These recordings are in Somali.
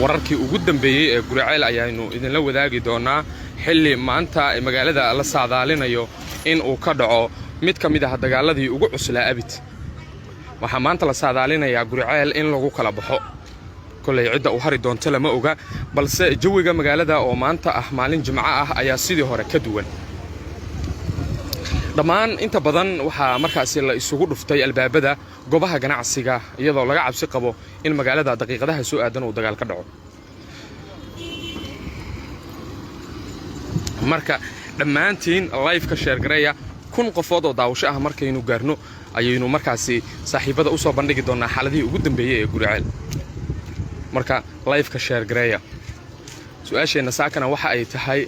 wararkii ugu dambeeyay ee Guriceel ayaanu idinla wadaagi doonaa xilli maanta magaalada la saadaalinayo in uu ka dhaco mid ka mid ah dagaaladii ugu cuslaa abid waxa maanta la saadaalinayaa Guriceel in lagu kala baxo kulay cid u hari doonto lama oga balse jawiga magaalada oo maanta ah maalin jimco ah ayaa sidii hore ka duwan dhamaan inta badan waxa markaasi la isugu dhuftay albaabada goobaha ganacsiga iyadoo laga cabsi qabo in magaalada daqiiqadaha soo aadan uu dagaal ka dhaco marka dhamaantiin live ka share gareeya kun qofood oo daawasho ah markaynu gaarno ayaynu markaasi saaxiibada u soo bandhigi doonaa xaaladii ugu dambeeyay ee Guriceel marka live ka share gareeya su'aasheena saakana waxa ay tahay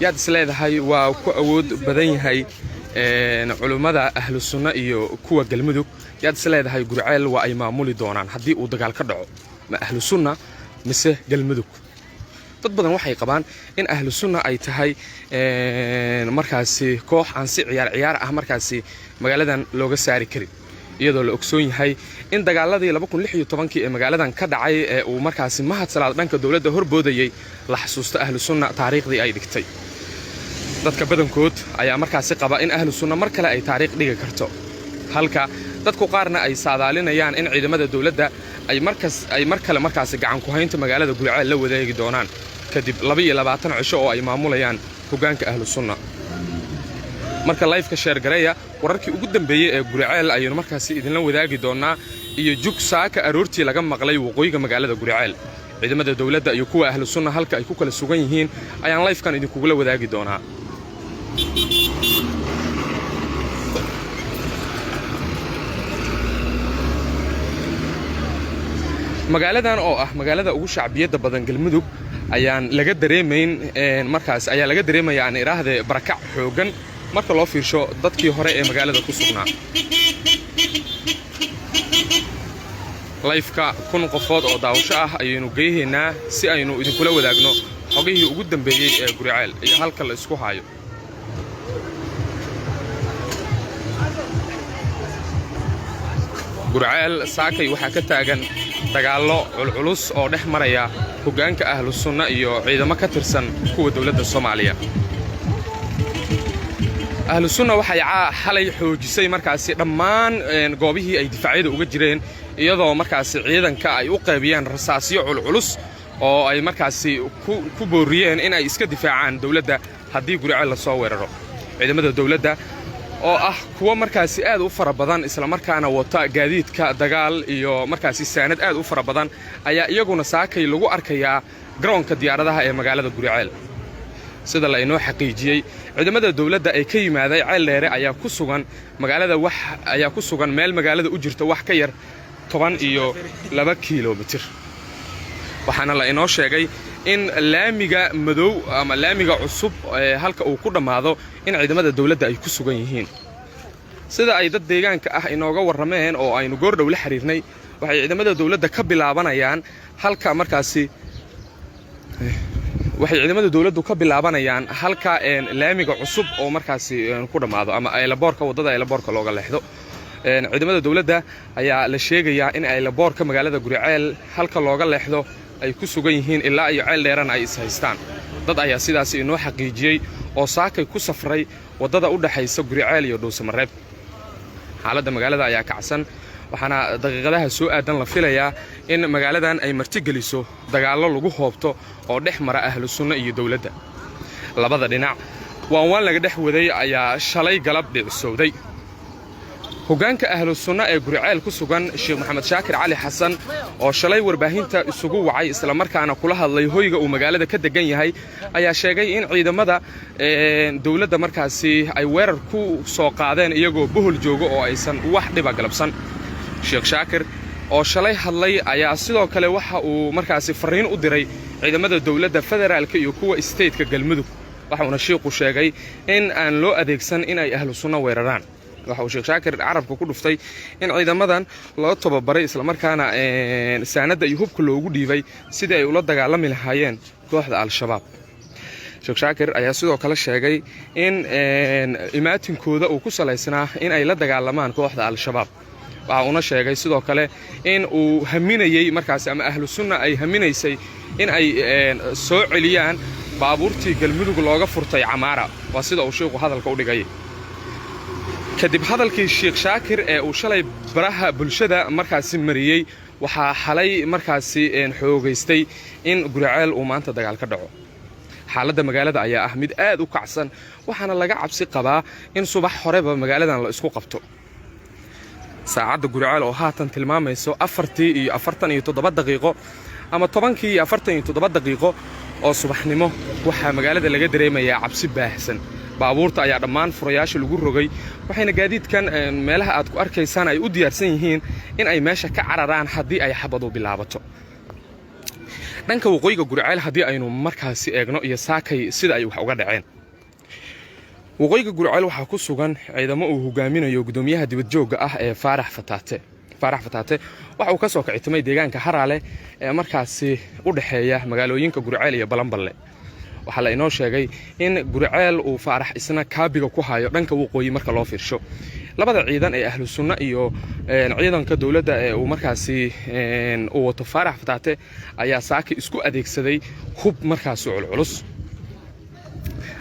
yaad isleedahay waa ku awood badan yahay culimada ahlu sunna iyo kuwa galmudug yaad isleedahay Guriceel waa ay maamuli doonaan haddii uu dagaal ka dhaco ma ahlu sunna mise galmudug dad badan waxay qabaan in ahlu sunna ay tahay markaasi koox aan si ciyaar ah markaasi magaaladan looga saari karin iyadoo la ogsoon yahay in dagaaladii 2016 ee magaaladan ka dhacay ee uu markaasi mahad salaad dhanka dawladda horboodayay la xasuusto ahlu sunna taariikhdii ay dhigtay dadka badankood ayaa markaasi qaba in ahlu sunna mar kale ay taariikh dhigi karto halka dadku qaarna ay saadaalinayaan in ciidamada dawladda ay mar kale markaasi gacan ku haynta magaalada Guriceel la wadaagi doonaan kadib 22 cisho oo ay maamulayaan hoggaanka ahlu sunna marka live ka share gareeya wararkii ugu dambeeyay ee Guriceel ayaynu markaasi idinla wadaagi doonaa iyo jug saaka aroortii laga maqlay waqooyiga magaalada Guriceel ciidamada dawladda iyo kuwa ahlu sunna halka ay ku kala sugan yihiin ayaan live kan idinku la wadaagi doonaa magaaladan oo ah magaalada ugu shacbiyada badan galmudug ayaan laga dareemayn markaas ayaa laga dareemayaa in iraahde barakac xoogan marka loo fiirsho dadkii hore ee magaalada ku sugnaa live-ka kun qofood oo daawasho ah ayaynu geeyaynaa si aynu idinkula wadaagno xogihii ugu dambeeyay ee Guriceel iyo halka la isku haayo Guriceel saakay waxa ka taagan dagaallo culculus oo dhex maraya hoggaanka ahlu sunna iyo ciidamo ka tirsan kuwa dawladda Soomaaliya ahlu sunna waxay xalay xoojisay markaasi dhammaan goobihii ay difaaciyada uga jireen iyadoo markaasi ciidanka ay u qaybiyeen rasaasyo culculus oo ay markaasi ku booriyeen in ay iska difaacaan dawladda haddii Guriceel la soo weeraro ciidamada dawladda oo ah kuwa markaasi aad u fara badan isla markaana wata gaadiidka dagaal iyo markaasi saanad aad u fara badan ayaa iyaguna saakay lagu arkayaa garoonka diyaaradaha ee magaalada Guriceel sida la inoo xaqiijiyay ciidamada dawladda ay ka yimaaday ceel dheere ayaa ku sugan magaalada meel magaalada u jirta wax ka yar 12 kiiloomitir waxaana la inoo sheegay in laamiga madow ama laamiga cusub halka uu ku dhamaado in ciidamada dawladda ay ku sugan yihiin sida ay dad deegaanka ah inooga warrameen oo aynu goordhow la xiriirnay waxay ciidamada dawladda ka bilaabanayaan halka markaasi waxay ciidamada dawladdu ka bilaabanayaan halka laamiga cusub oo markaasi ku dhamaado ama aylaboorka wadada aylaboorka looga leexdo ciidamada dawladda ayaa la sheegayaa in aylaboorka magaalada Guriceel halka looga leexdo ay ku sugan yihiin ilaa iyo ceel dheeran ay is haystaan dad ayaa sidaas inoo xaqiijiyay oo saakay ku safray wadada u dhaxaysa Guriceel iyo Dhuusamareeb xaaladda magaalada ayaa kacsan waxaana daqiiqadaha soo aadan la filayaa in magaaladan ay martigeliso dagaallo lagu hoobto oo dhex mara ahlu sunna iyo dawladda labada dhinac waan laga dhex waday ayaa shalay galab dhicisowday hoggaanka ahlu sunna ee Guriceel ku sugan Sheekh Maxamed Shaakir Cali Xasan oo shalay warbaahinta isugu wacay isla markaana kula hadlay hoyga uu magaalada ka degan yahay ayaa sheegay in ciidamada dawladda markaasi ay weerar ku soo qaadeen iyagoo bohol jooga oo aysan wax dhiba galabsan Sheekh Shaakir oo shalay hadlay ayaa sidoo kale waxa uu markaasi fariin u diray ciidamada dawladda federaalka iyo kuwa state-ka galmudug waxaana sheekhu sheegay in aan loo adeegsan in ay ahlu sunna weeraraan waxa uu Sheekh Shaakir carabka ku dhuftay in ciidamadan loo tababaray isla markaana saanada iyo hubka loogu dhiibay sidii ay ula dagaalami lahaayeen kooxda al-shabaab Sheekh Shaakir ayaa sidoo kale sheegay in imaatinkooda uu ku salaysnaa in ay la dagaalamaan kooxda al-shabaab waxa uu sheegay sidoo kale in uu haminayay markaas ama ahlu sunna ay haminaysay in ay soo celiyaan baabuurtii galmudug looga furtay Camaara waa sida uu sheekhu hadalka u dhigay kadib hadalkii Sheekh Shaakir ee uu shalay baraha bulshada markaasi mariyay waxaa xalay markaasi xoogaystay in Guriceel uu maanta dagaal ka dhaco xaaladda magaalada ayaa ah mid aad u kacsan waxaana laga cabsi qabaa in subax horeba magaaladan la isku qabto saacadda Guriceel oo haatan tilmaamayso 4:47 daqiiqo ama 10:47 daqiiqo oo subaxnimo waxa magaalada laga dareemayaa cabsi baahsan baabuurta ayaa dhammaan furayaasha lagu rogay waxayna gaadiidkan meelaha aad ku arkaysaan ay u diyaarsan yihiin in ay meesha ka cararaan haddii ay xabadu bilaabato dhanka waqooyiga Guriceel haddii aynu markaasi eegno iyo saakay sida ay wax uga dhaceen waqooyiga Guriceel waxaa ku sugan ciidamo uu hogaaminayo gudoomiyaha dibadjoogga ah ee Faarax Fataate waxa uu ka soo kicitimay deegaanka Haraale ee markaasi u dhaxeeya magaalooyinka Guriceel iyo Balanballe waxa la inoo sheegay in Guriceel uu Faarax isna kaabiga ku hayo dhanka waqooyi marka loo fiirsho labada ciidan ee ahlu sunna iyo ciidanka dawladda ee uu markaasi uu wato Faarax Fataate ayaa saaki isku adeegsaday hub markaas culculus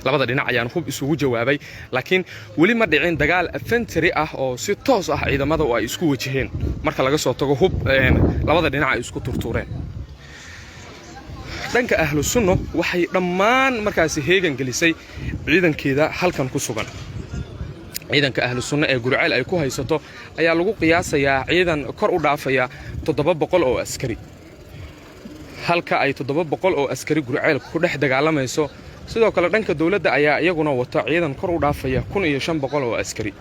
labada dhinac ayaan hub isugu jawaabay laakiin wali ma dhicin dagaal infantry ah oo si toos ah ciidamada oo ay isku wajaheen marka laga soo tago hub labada dhinac ay isku turtureen dhanka ahlu sunna waxay dhammaan markaasi heegan gelisay ciidankeeda halkan ku sugan ciidanka ahlu sunna ee Guriceel ay ku haysato ayaa lagu qiyaasayaa ciidan kor u dhaafaya 700 oo askari halka ay 700 oo askari Guriceel ku dhex dagaalamayso sidoo kale dhanka dawladda ayaa iyaguna wata ciidan kor u dhaafaya 1500 oo askari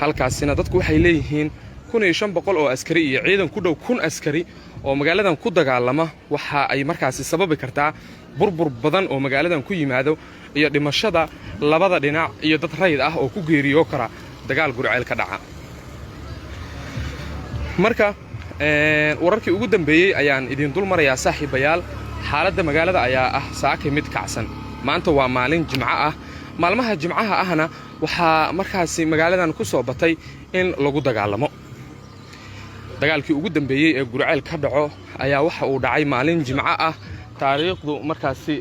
halkaasina dadku waxay leeyihiin 1500 oo askari iyo ciidan ku dhow 1000 askari oo magaaladan ku dagaalama waxa ay markaasi sababi kartaa burbur badan oo magaaladan ku yimaado iyo dhimashada labada dhinac iyo dad rayd ah oo ku geeriyo kara dagaal Guriceel ka dhaca marka wararkii ugu dambeeyay ayaan idin dul marayaa saaxiibayaal xaaladda magaalada ayaa ah saakay mid kacsan maanta waa maalin jimco ah maalmaha jimcaha ahna waxa markaasi magaaladan ku soo batay in lagu dagaalamo dagaalkii ugu dambeeyay ee Guriceel ka dhaco ayaa waxa uu dhacay maalin jimco ah taariikhdu markaasi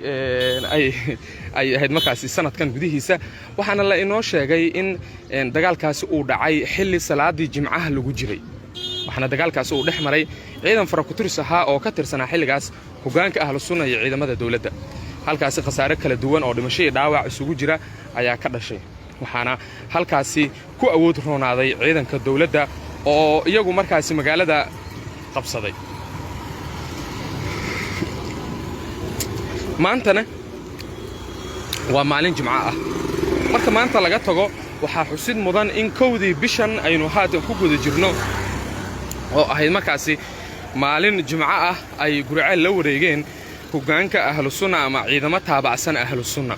ay ahayd markaasi sanadkan gudihiisa waxaana la inoo sheegay in dagaalkaasi uu dhacay xilli salaadii jimcaha lagu jiray waxaana dagaalkaasi uu dhex maray ciidan farakuturis ahaa oo ka tirsanaa xilligaas hoggaanka ahlu sunna iyo ciidamada dawladda halkaasi khasaare kala duwan oo dhimasho iyo dhaawac isugu jira ayaa ka dhashay waxaana halkaasi ku awood roonaaday ciidanka dawladda oo iyagu markaasi magaalada qabsaday maantana waa maalin jimco ah marka maanta laga tago waxaa xusid mudan in kowdii bishan aynu haatan ku guda jirno oo ahayd markaasi maalin jimco ah ay Guriceel la wareegeen hoggaanka ahlu sunna ama ciidamo taabacsan ahlu sunna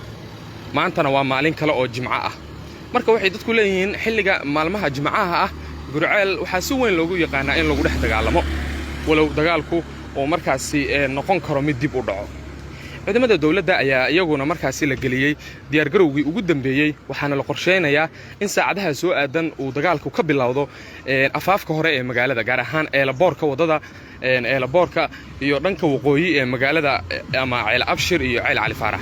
maantana waa maalin kale oo jimco ah marka waxay dadku leeyihiin xilliga maalmaha jimcaha ah Guriceel waxaa si weyn loogu yaqaanaa in lagu dhex dagaalamo walow dagaalku oo markaasi noqon karo mid dib u dhaco ciidamada dawladda ayaa iyaguna markaasi la geliyay diyaar garowgii ugu dambeeyay waxaana la qorsheynayaa in saacadaha soo aadan uu dagaalku ka bilowdo afaafka hore ee magaalada gaar ahaan eelaboorka wadada eelaboorka iyo dhanka waqooyi ee magaalada ama Ceel Abshir iyo Ceel Cali Faarax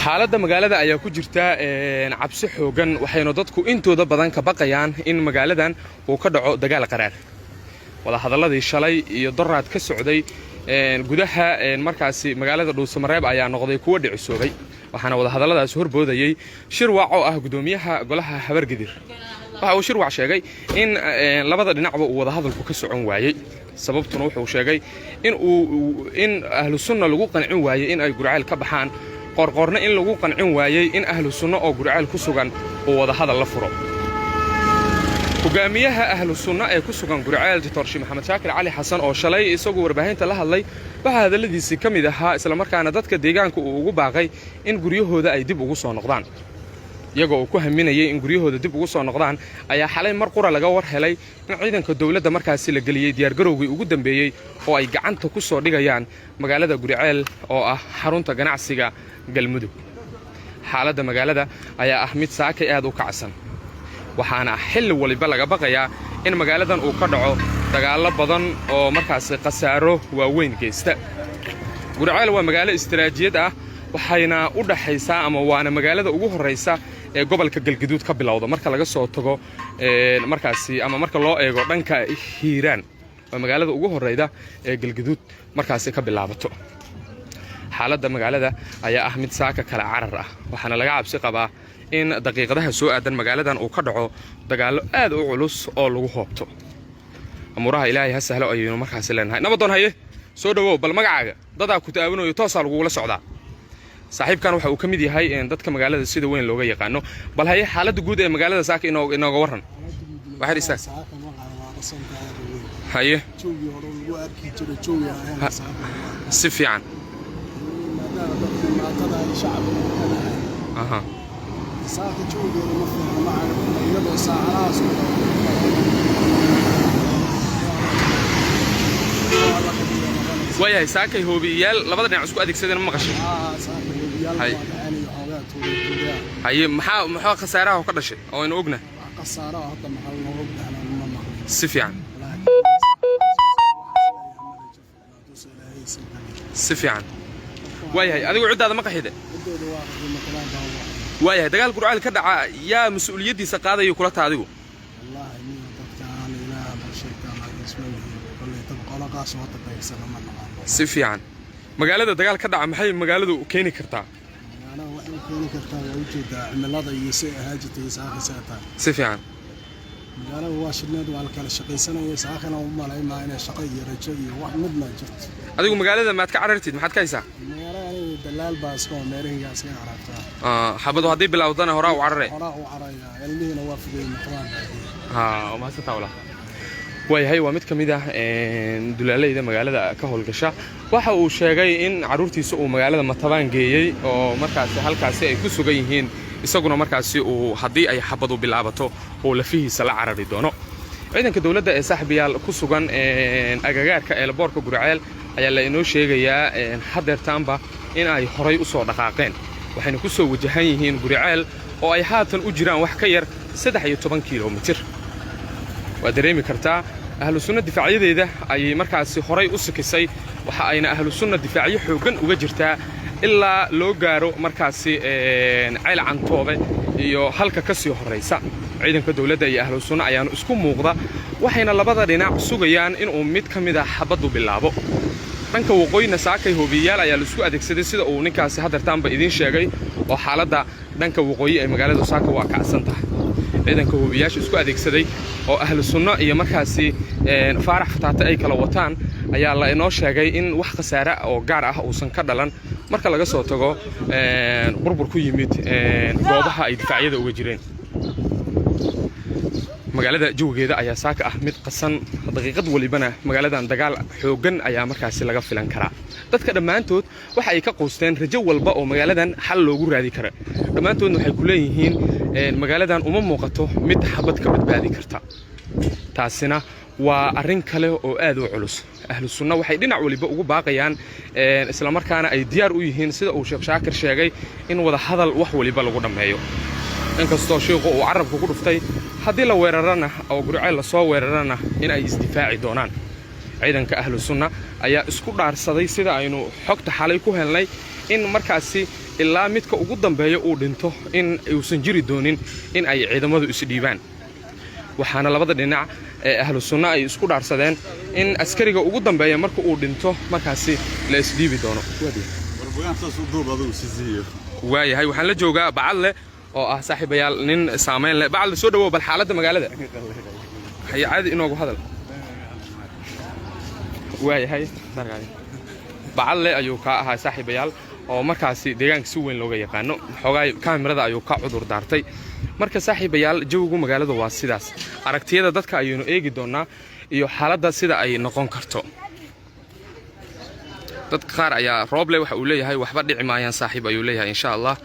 xaaladda magaalada ayaa ku jirta cabsi xoogan waxayna dadku intooda badan ka baqayaan in magaaladan uu ka dhaco dagaal qaraar wada hadaladii shalay iyo daraad ka socday gudaha markaasi magaalada Dhuusamareeb ayaa noqday kuwa dhicisoobay waxaana wada hadaladaas horboodayay Shirwac oo ah gudoomiyaha golaha Habargadir waxa uu Shirwac sheegay in labada dhinacba uu wada hadalku ka socon waayay sababtuna wuxuu sheegay in ahlu sunna lagu qancin waayay in ay Guriceel ka baxaan qorqorna in lagu qancin waayay in ahlu sunna oo Guriceel ku sugan oo wada hadal la furo hogaamiyaha ahlu sunna ee ku sugan Guriceel Dr. Maxamed Shaakir Cali Xasan oo shalay isagu warbaahinta la hadlay waxa hadaladiisii kamid ahaa isla markaana dadka deegaanka uu ugu baaqay in guryahooda ay dib ugu soo noqdaan iyagoo uu ku haminayay in guryahooda dib ugu soo noqdaan ayaa xalay mar qura laga war helay in ciidanka dawladda markaasi la geliyay diyaar garowgii ugu dambeeyay oo ay gacanta ku soo dhigayaan magaalada Guriceel oo ah xarunta ganacsiga Galmudug xaaladda magaalada ayaa ah mid saakay aad u kacsan waxaana xilli waliba laga baqayaa in magaaladan uu ka dhaco dagaallo badan oo markaasi khasaaro waaweyn geysta. Guriceel waa magaalo istiraatiijiyad ah waxayna u dhaxaysaa ama waana magaalada ugu horeysa ee gobolka Galgaduud ka bilowda marka laga soo tago markaasi ama marka loo eego dhanka Hiiraan waa magaalada ugu horeyda ee Galgaduud markaasi ka bilaabato. xaaladda magaalada ayaa ah mid saaka kala carar ah waxaana laga cabsi qabaa in daqiiqadaha soo aadan magaaladan uu ka dhaco dagaallo aad u culus oo lagu hoobto. amuraha Ilaahay ha sahlo ayaynu markaasi leenahay. nabadoon haye soo dhawow bal magacaaga dadaa ku taabanayo toosa lagu la socdaa. saaxiibkan waxa uu ka mid yahay dadka magaalada sida weyn looga yaqaano. bal haye xaaladda guud ee magaalada saaka inooga waran. waxaad isaas haye si fiican aha wayahay saakay hoobiyaal labada dhinac isku adeegsadeen ma maqashay haye maxaa khasaaraha ka dhashay oo aynu ogna si fiican si fiican wayahay adigu cidaada ma qaxide wayahay dagaal Guriceel ka dhaca yaa mas'uuliyadiisa qaadayo kula taadigu si fiican magaalada dagaal ka dhaca maxay magaaladu keeni kartaa si fiican magaalada waa shidneed waa kala shaqaysanayay saakana u maleeymaa inay shaqo iyo rajo iyo wax midna jirto adigu magaalada maad ka carartid maxaad ka haysaa magaalada dalaal baa iska meerayga iska carartaa xabadu hadii bilowdana horaa u cararey ilmihiina waa fidey maqlaan ma sa tawla wayahay waa mid kamid ah dulaaleyda magaalada ka howlgasha waxa uu sheegay in caruurtiisa uu magaalada Matabaan geeyay oo markaasi halkaasi ay ku sugan yihiin isaguna markaasi uu hadii ay xabadu bilaabato oo lafihiisa la carari doono. ciidanka dawladda ee saaxiibayaal ku sugan agagaarka eelboorka Guriceel ayaa la inoo sheegayaa hadeertaanba in ay horay u soo dhaqaaqeen waxayna ku soo wajahan yihiin Guriceel oo ay haatan u jiraan wax ka yar 13 kiiloomitir. waa dareemi kartaa ahlu sunna difaaciyadeeda ay markaasi horay u sikisay waxa ayna ahlu sunna difaacyo xoogan uga jirtaa ilaa loo gaaro markaasi ceel cantoobe iyo halka ka sii horeysa. ciidanka dawladda iyo ahlu sunna ayaanu isku muuqda waxayna labada dhinac sugayaan in uu mid kamid ah xabadu bilaabo. dhanka waqooyina saakay hoobiyaal ayaa la isku adeegsaday sida uu ninkaasi hadeertaanba idin sheegay oo xaaladda dhanka waqooyi ee magaalada saaka waa kacsan tahay. ciidanka hoobiyaasha isku adeegsaday oo ahlu sunna iyo markaasi faarax fataata ay kala wataan ayaa la inoo sheegay in wax khasaare oo gaar ah uusan ka dhalan marka laga soo tago burbur ku yimid goobaha ay difaacyada uga jireen. magaalada jawigeeda ayaa saaka ah mid qasan daqiiqad walibana magaaladan dagaal xoogan ayaa markaasi laga filan karaa. dadka dhammaantood waxa ay ka qoosteen rajo walba oo magaaladan xal loogu raadi karo. dhammaantoodna waxay ku leeyihiin magaaladan uma muuqato mid xabad ka badbaadi karta. taasina waa arrin kale oo aad u culus. ahlu sunna waxay dhinac waliba ugu baaqayaan isla markaana ay diyaar u yihiin sida uu Sheekh Shaakir sheegay in wada hadal wax waliba lagu dhameeyo. inkastoo sheekhu uu carabka ku dhuftay haddii la weerarana oo Guriceel la soo weerarana in ay isdifaaci doonaan. ciidanka ahlu sunna ayaa isku dhaarsaday sida aynu xogta xalay ku helnay in markaasi ilaa midka ugu dambeeya uu dhinto in uusan jiri doonin in ay ciidamadu isdhiibaan. waxaana labada dhinac ee ahlu sunna ay isku dhaarsadeen in askariga ugu dambeeya marka uu dhinto markaasi la isdhiibi doono. waayahay waxaan la joogaa Bacadle oo ah saaxiibayaal nin saameyn leh. Bacadle soo dhawow bal xaaladda magaalada hay caadi inoogu hadal. waayahay Bacadle ayuu ka ahaa saaxiibayaal oo markaasi deegaanka si weyn looga yaqaano xogaay kaamirada ayuu ka cudur daartay. marka saaxiibayaal jawigu magaalada waa sidaas. aragtiyada dadka ayaynu eegi doonaa iyo xaaladda sida ay noqon karto. dadka qaar ayaa rooble waxa uu leeyahay waxba dhici maayaan saaxiib ayuu leeyahay insha Allah.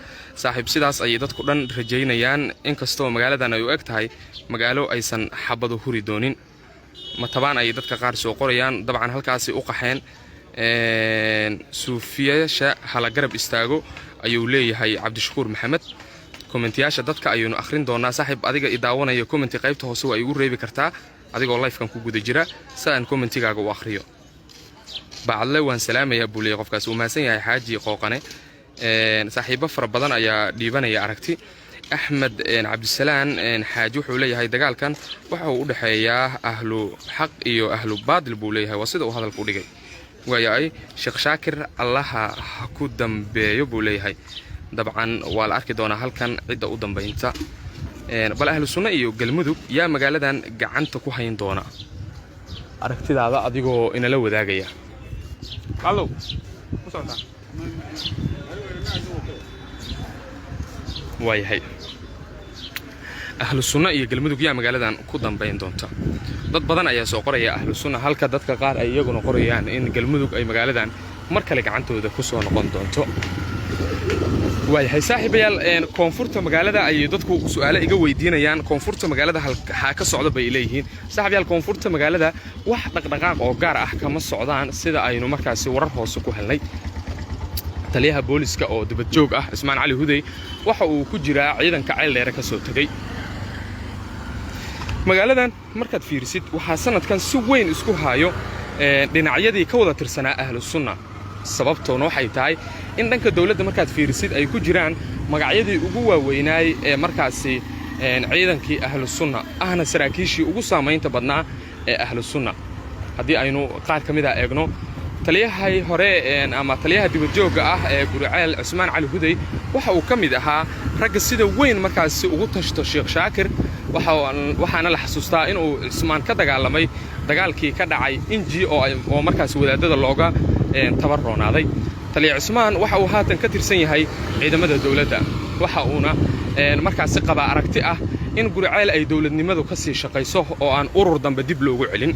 saaxiib sidaas ay dadku dhan rajaynayaan inkastoo magaaladan ay u eg tahay magaalo aysan xabadu huri doonin. Matabaan ay dadka qaar soo qorayaan dabcan halkaasi u qaxeen suufiyaasha hala garab istaago ayuu leeyahay Cabdishakuur Maxamed. kommentiyaasha dadka ayaynu akhrin doonaa. saaxiib adiga i daawanaya commenti qaybta hoose waa igu reebi kartaa adigoo live-kan ku guda jira saan commentigaaga u akhriyo bacadle waan salaamayaa buu leeyahay qofkaas uu mahadsan yahay xaaji qooqane saaxiibo fara badan ayaa dhiibanaya aragti axmed cabdisalaan xaaji wuxuu leeyahay dagaalkan waxa uu u dhaxeeyaa ahlu xaq iyo ahlu baadil buu leeyahay waa sida uu hadalku dhigay waayay sheekh shaakir allaha ku dambeeyo buu leeyahay dabcan waa la arki doonaa halkan cidda u dambeynta bal ahlu sunna iyo galmudug yaa magaaladan gacanta ku hayn doona aragtidaada adigoo inala wadaagaya hallo waayahay ahlu sunna iyo galmudug yaa magaaladan ku dambeyn doonta dad badan ayaa soo qoraya ahlu sunna halka dadka qaar ay iyaguna qorayaan in galmudug ay magaaladan mar kale gacantooda ku soo noqon doonto waayahay saaxiibayaal koonfurta magaalada ay dadku su'aalo iga weydiinayaan koonfurta magaalada halka ka socdo bay leeyihiin saaxiibayaal koonfurta magaalada wax dhaqdhaqaaq oo gaar ah kama socdaan sida aynu markaasi warar hoose ku helnay taliyaha booliska oo dibad joog ah Ismaan Cali Hudey waxa uu ku jiraa ciidanka ceel dheer ka soo tagay magaaladan markaad fiirisid waxa sanadkan si weyn isku haayo dhinacyadii ka wada tirsanaa ahlu sunna sababtoona waxay tahay in dhanka dawladda markaad fiirisid ay ku jiraan magacyadii ugu waaweynaay ee markaasi ciidankii ahlu sunna ahna saraakiishii ugu saamaynta badnaa ee ahlu sunna haddii aynu qaar ka mid ah eegno taliyahay hore ama taliyaha dibadjoogga ah ee Guriceel Ismaan Cali Hudey waxa uu ka mid ahaa ragga sida weyn markaasi ugu tashto Sheekh Shaakir waxaana la xasuustaa in uu Ismaan ka dagaalamay dagaalkii ka dhacay inji oo markaasi wadaadada looga tabaronaaday taliya Ismaan waxa uu haatan ka tirsan yahay ciidamada dawladda waxa uuna markaasi qaba aragti ah in Guriceel ay dawladnimadu ka sii shaqayso oo aan urur dambe dib loogu celin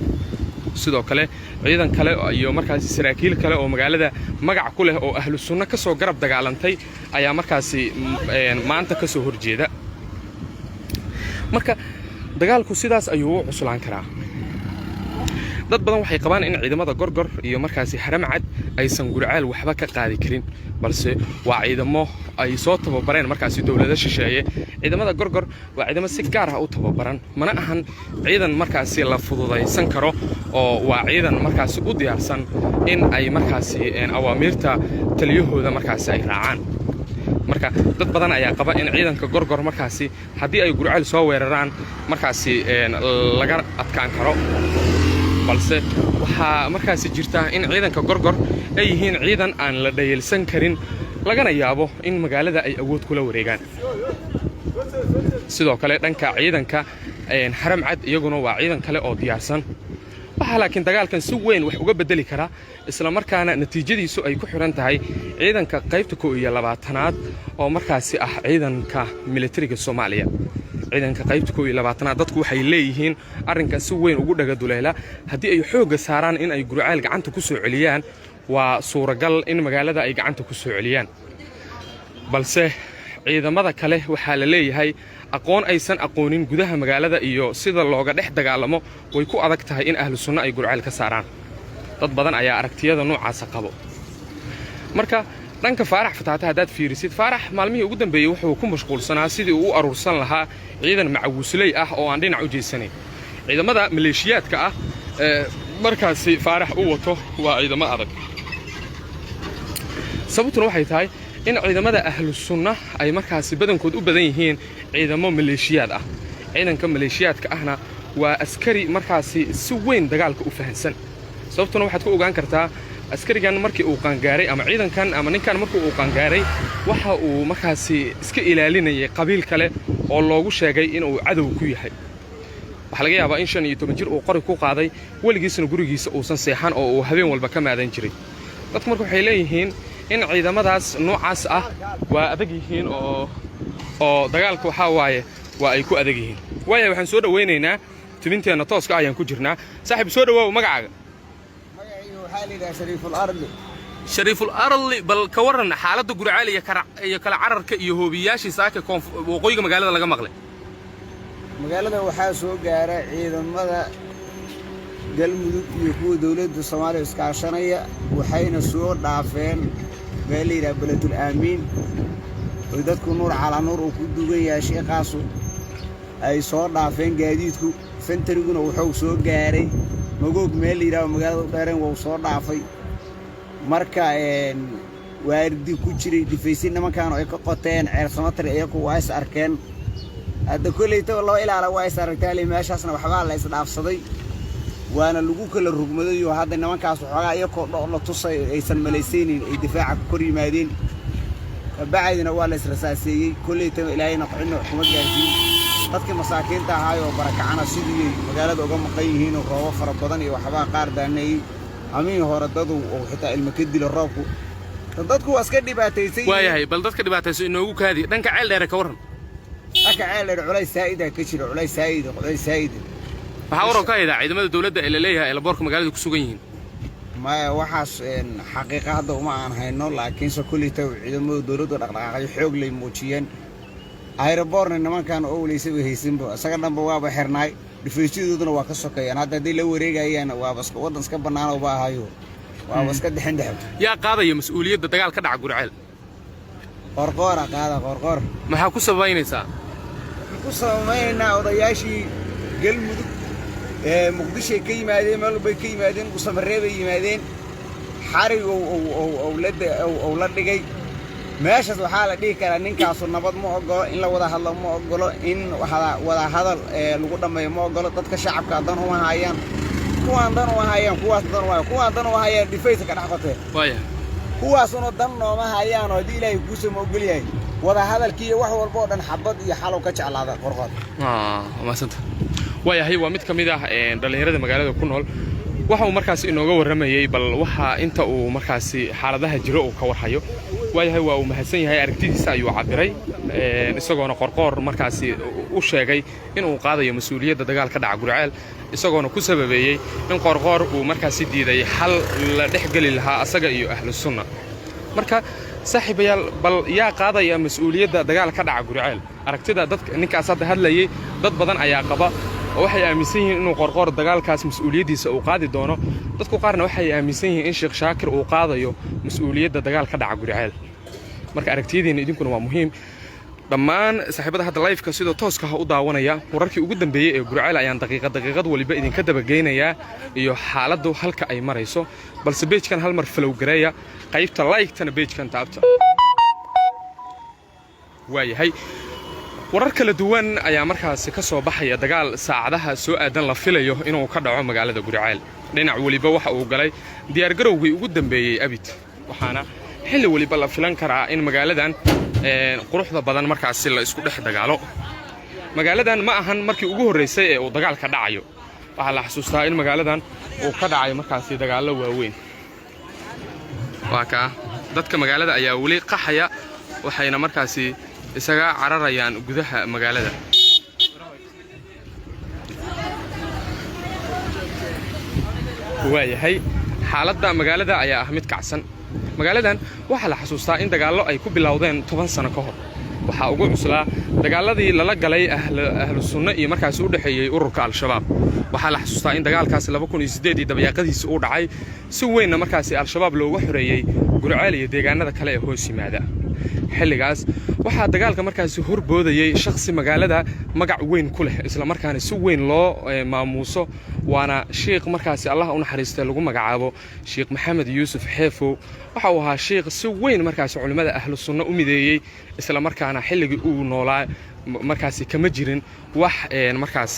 sidoo kale ciidan kale iyo markaasi saraakiil kale oo magaalada magac ku leh oo ahlu sunna ka soo garab dagaalantay ayaa markaasi maanta ka soo horjeeda marka dagaalku sidaas ayuu u cuslaan karaa dad badan waxay qabaan in ciidamada gorgor iyo markaasi haramcad aysan Guriceel waxba ka qaadi karin balse waa ciidamo ay soo tababareen markaasi dawladda shisheeye ciidamada gorgor waa ciidamo si gaar ah u tababaran mana ahan ciidan markaasi la fududaysan karo oo waa ciidan markaasi u diyaarsan in ay markaasi awaamiirta taliyahooda markaasi ay raacaan marka dad badan ayaa qaba in ciidanka gorgor markaasi haddii ay Guriceel soo weeraraan markaasi laga adkaan karo balse waxa markaasi jirta in ciidanka gorgor ay yihiin ciidan aan la dhayalsan karin lagana yaabo in magaalada ay awood kula wareegaan sidoo kale dhanka ciidanka haramcad iyaguna waa ciidan kale oo diyaarsan waxa laakiin dagaalkan si weyn wax uga bedeli kara isla markaana natiijadiisu ay ku xiran tahay ciidanka qaybta 12aad oo markaasi ah ciidanka militariga Soomaaliya ciidanka qaybta 12aad dadku waxay leeyihiin arrinka si weyn ugu dhaga duleela haddii ay xooga saaraan in ay Guriceel gacanta ku soo celiyaan waa suuragal in magaalada ay gacanta ku soo celiyaan balse ciidamada kale waxa la leeyahay aqoon aysan aqoonin gudaha magaalada iyo sida looga dhex dagaalamo way ku adag tahay in ahlu sunna ay Guriceel ka saaraan dad badan ayaa aragtiyada noocaas qabo marka dhanka Faarax Fataata hadaad fiirisid Faarax maalmihii ugu dambeeyay wuxuu ku mashquulsanaa sidii uu aruursan lahaa ciidan macawusley ah oo aan dhinac u jeesanayn ciidamada maleeshiyaadka ah markaasi Faarax uu wato waa ciidamo adag sababtuna waxay tahay in ciidamada ahlu sunna ay markaasi badankood u badan yihiin ciidamo maleeshiyaad ah ciidanka maleeshiyaadka ahna waa askari markaasi si weyn dagaalka u fahansan sababtuna waxaad ku ogaan kartaa askarigan markii uu qaangaaray ama ciidankan ama ninkan markii uu qaangaaray waxa uu markaasi iska ilaalinayay qabiil kale oo loogu sheegay inuu cadow ku yahay waxa laga yaabaa in 15 jir uu qori ku qaaday waligiisna gurigiisa uusan seexan oo uu habeen walba ka maadan jiray dadku marka waxay leeyihiin in ciidamadaas noocaas ah waa adag yihiin oo dagaalku waxa waaye waa ay ku adag yihiin waayo waxaan soo dhaweynaynaa tibinteena tooska ayaan ku jirnaa saaxiib soo dhawaaw magacaaga شريف الأرض بل كورنا حالة Guriceel iyo kala cararka iyo hoobiyaashii saaka waqooyiga magaalada laga maqlay magaalada waxaa soo gaaray ciidamada galmudug iyo kuwa dawladda Soomaaliya iskaashanaya waxayna soo dhaafeen beelida Beledul Aamin oo dadku nuur cala nuur ku dugan yahay sheekaasu ay soo dhaafeen gaadiidku infentariguna wuxuu soo gaaray magoog meel la yidhaaho magaalada u dheereen wuu soo dhaafay marka waardi ku jiray difaysi nimankaanu ay ka qoteen ceer samatar iyagu waa is arkeen hadda kolleyta loo ilaala waa is aragtaale meeshaasna waxbaa la is dhaafsaday waana lagu kala rugmaday oo hadda nimankaas waxoogaa iyagoo la tusay aysan malaysaynin ay difaaca ku kor yimaadeen bacdina waa la is rasaaseeyey kolleyta ilaahayna qocino kuma gaarsiin dadkii masaakiinta ahaayoo barakacana sidii magaalada uga maqan yihiin oo roobo fara badan iyo waxbaa qaar daaneeyey amiin hore dadu oo xitaa ilmo ka dilo roobku dadku waa iska dhibaataysan waayahay bal dadka dhibaatayso inoogu kaadi dhanka ceel dheer ka waran dhanka ceel dheer culays saa'ida ka jira culays saa'ida waxaa waran ka haydaa ciidamada dawladda ee la leeyahay ee laboorka magaalada ku sugan yihiin maya waxaas xaqiiqa hadda uma aan hayno laakiinse kulleyta ciidamada dawladda dhaqdhaqaaqyo xoog lay muujiyeen ayraboorna nimankan oo walaysay way haysanba isaga dhanba waaba xirnaay dhifaysiyadooduna waa ka sokeeyaan hadda haddii la wareegayaan waaba waddan iska bannaan oo ba ahayo waaba iska dhexin yaa qaadaya mas'uuliyadda dagaal ka dhaca Gurceel qorqoora qaada qorqoor maxaa ku sabaynaysaa ku sabaynaa odayaashii galmudug muqdisho ka yimaadeen meel bay ka yimaadeen u samareebay yimaadeen xarig oo la dhigay meeshaas waxaa la dhihi karaa ninkaasu nabad ma ogolo in la wada hadlo ma ogolo in wada hadal lagu dhammeeyo ma ogolo dadka shacabka dan uma hayaan kuwaan dan uma hayaan kuwaan dan uma hayaan dhifaysa ka dhex qotee waaya kuwaasuna dan nooma hayaan oo haddii ilaahay kuusa ma ogol yahay wada hadalkii iyo wax walba oo dhan xabad iyo xalow ka jeclaada qorqood maasanta waayahay waa mid ka mid ah dhallinyarada magaalada ku nool waxa uu markaasi inooga warramayay bal waxa inta uu markaasi xaaladaha jiro uu ka warhayo waayahay waa uu mahadsan yahay aragtidiisa ayuu cabiray isagoona qorqoor markaasi u sheegay inuu qaadayo mas'uuliyadda dagaalka dhaca Gurceel isagoona ku sababeeyay in qorqoor uu markaasi diiday xal la dhexgali lahaa asaga iyo ahlu sunna marka saaxiibayaal bal yaa qaadaya mas'uuliyadda dagaalka dhaca Gurceel aragtida dadka ninkaas hadda hadlayay dad badan ayaa qaba waxay aaminsan yihiin inuu qorqoor dagaalkaas mas'uuliyadiisa uu qaadi doono dadku qaarna waxay aaminsan yihiin in Sheekh Shaakir uu qaadayo mas'uuliyadda dagaalka dhaca Gurceel marka aragtidiina idinkuna waa muhiim dhammaan saaxiibada hadda live-ka sidoo tooska u daawanaya wararkii ugu dambeeyay ee Gurceel ayaan daqiiqad waliba idinka dabageynayaa iyo xaaladdu halka ay marayso balse page-kan hal mar follow gareeya qaybta like-tana page-kan taabta waayahay warar kala duwan ayaa markaasi ka soo baxaya dagaal saacadaha soo aadan la filayo inuu ka dhaco magaalada Gurceel dhinac waliba waxa uu galay diyaar garowgii ugu dambeeyay abid waxaana xilli waliba la filan karaa in magaaladan quruxda badan markaasi la isku dhex dagaalo magaaladan ma ahan markii ugu horeysay ee uu dagaalka dhacayo waxa la xasuustaa in magaaladan uu ka dhacay markaasi dagaalo waaweyn waaka dadka magaalada ayaa wali qaxaya waxayna markaasi isaga cararayaan gudaha magaalada waayahay xaaladda magaalada ayaa ah mid kacsan magaaladan waxa la xasuustaa in dagaallo ay ku bilowdeen 10 sano ka hor waxa ugu cuslaa dagaaladii lala galay ahlu sunna iyo markaas u dhaxeeyay ururka al-shabaab waxa la xasuustaa in dagaalkaas 2008 dabayaaqadiisa uu dhacay si weyn markaas al-shabaab looga xoreeyay Gurceel iyo deegaanada kale ee hoos yimaada xilligaas waxa dagaalka markaas horboodayay shakhsi magaalada magac weyn ku leh isla markaana si weyn loo maamuuso waana sheekh markaas Allah u naxariistay lagu magacaabo Sheekh Maxamed Yuusuf Xeefow waxa uu ahaa sheekh si weyn markaas culimada ahlu sunna u mideeyay isla markaana xilligii uu noolaa markaas kama jirin wax markaas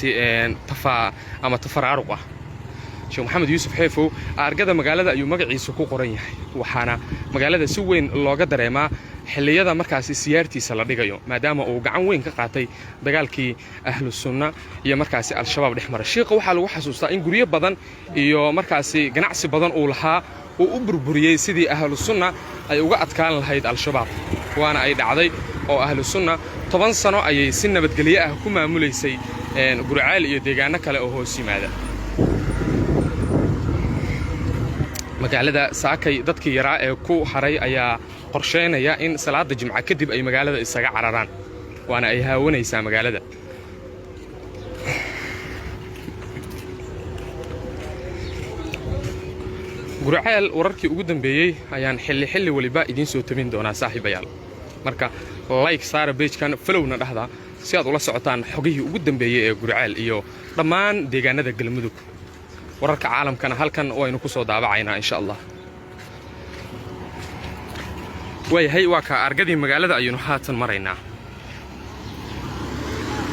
tafaraaruq ah Sheekh Maxamed Yuusuf Xeefow argada magaalada ayuu magaciisa ku qoran yahay waxaana magaalada si weyn looga dareemaa xilliyada markaas siyaartiisa la dhigayo maadaama uu gacan weyn ka qaatay dagaalkii ahlu sunna iyo markaas al-shabaab dhexmaray sheekha waxa lagu xasuustaa in guriyo badan iyo markaas ganacsi badan uu lahaa uu u burburiyay sidii ahlu sunna ay uga adkaan lahayd al-shabaab waana ay dhacday oo ahlu sunna 10 sano ayay si nabadgelyo ah ku maamuleysay Gurceel iyo deegaano kale oo hoos yimaada magaalada saakay dadkii yaraa ee ku haray ayaa qorsheynaya in salaada jimca kadib ay magaalada isaga cararaan waana ay haawanaysaa magaalada Gurceel wararkii ugu dambeeyay ayaan xilli waliba idin soo tabin doonaa saaxiibayaal marka like saara page-kan followna dhahda si aad ula socotaan xogihii ugu dambeeyay ee Guriceel iyo dhammaan deegaanada Galmudug wararka caalamkana halkan waynu ku soo daabacaynaa insha Allah way waa ka argadii magaalada aynu haatan maraynaa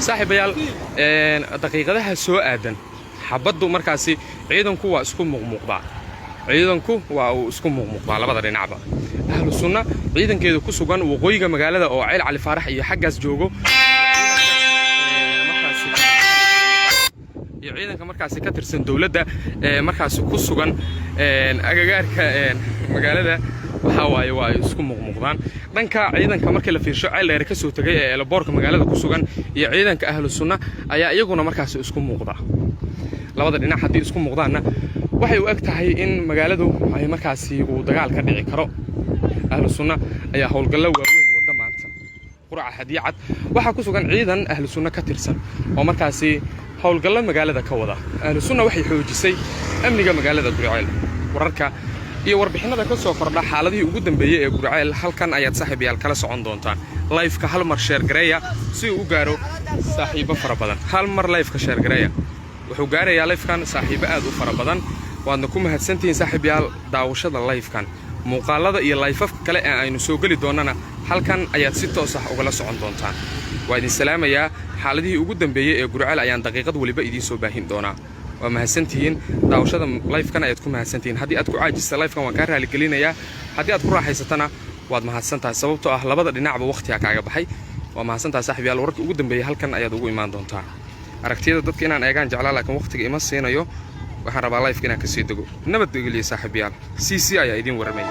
saaxiibayaal daqiiqadaha soo aadan xabaddu markaasi ciidanku waa isku muuqmuuqdaa labada dhinacba ahlu sunna ciidankeedu ku sugan waqooyiga magaalada oo Ceel Cali Faarax iyo xaggaas joogo iyo ciidanka markaasi ka tirsan dawladda markaasi ku sugan agagaarka magaalada waxa waaye waa isku muuqmuuqdaan dhanka ciidanka markii la fiirsho Ceel dheer ka soo tagay ee laboorka magaalada ku sugan iyo ciidanka ahlu sunna ayaa iyaguna markaasi isku muuqda labada dhinac hadii isku muuqdaana waxay u eg tahay in magaaladu ay markaasi uu dagaal ka dhici karo ahlu sunna ayaa howlgallo waaweyn wada maanta quraca hadiyad waxa ku sugan ciidan ahlu sunna ka tirsan oo markaasi howlgallo magaalada ka wada ahlu sunna waxay xoojisay amniga magaalada Guriceel wararka iyo warbixinada ka soo kordha xaaladii ugu dambeeyay ee Guriceel halkan ayaad saaxiibayaal kala socon doontaan live-ka hal mar share gareeya si uu u gaaro saaxiibo fara badan hal mar live-ka share gareeya wuxuu gaarayaa live-kan saaxiibo aad u fara badan waadna ku mahadsantihiin saaxiibayaal daawashada live-kan muuqaalada iyo live-afka kale ee aynu soo gali doonana halkan ayaad si toos ah uga la socon doontaan waa idin salaamayaa xaaladii ugu dambeeyay ee Guriceel ayaan daqiiqad waliba idin soo baahin doonaa waa mahadsantihiin daawashada live-kan ayaad ku mahadsantihiin haddii aad ku caajisay live-kan waan ka raali gelinayaa haddii aad ku raaxaysatana waad mahadsantahay sababtoo ah labada dhinacba waqtiga kaaga baxay waa mahadsantahay saaxiibayaal wararka ugu dambeeyay halkan ayaad ugu imaan doontaa aragtiyada dadka inaan eegaan jeclaa laakiin waqtiga ima siinayo waxaan rabaa live-ka inaan ka sii dago nabad geliya saaxiibayaal CC ayaa idin waramay